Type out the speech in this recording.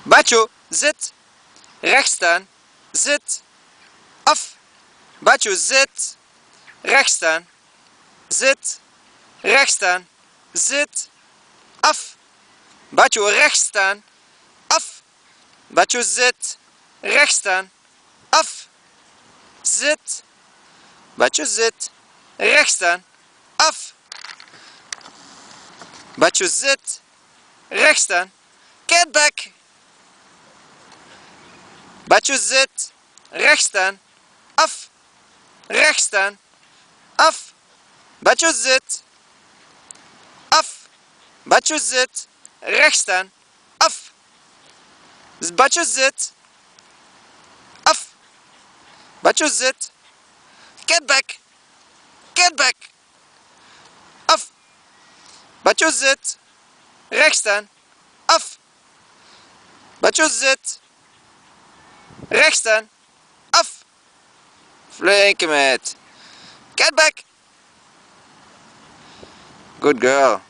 Bacho, zit. Recht staan. Zit. Af. Bacho, zit. Recht staan. Zit. Recht staan. Zit. Af. Bacho, recht staan. Af. Bacho, zit. Recht staan. Af. Zit. Bacho, zit. Recht staan. Af. Bacho, zit. Recht staan. Get back. Bacho, zit. Recht staan. Af. Recht staan. Af. Bacho, zit. Af. Bacho, zit. Recht staan. Af. Bacho, zit. Af. Bacho, zit. Get back. Get back. Af. Bacho, zit. Recht staan. Af. Bacho, zit. Recht staan. Af. Flinke meid. Get back. Good girl.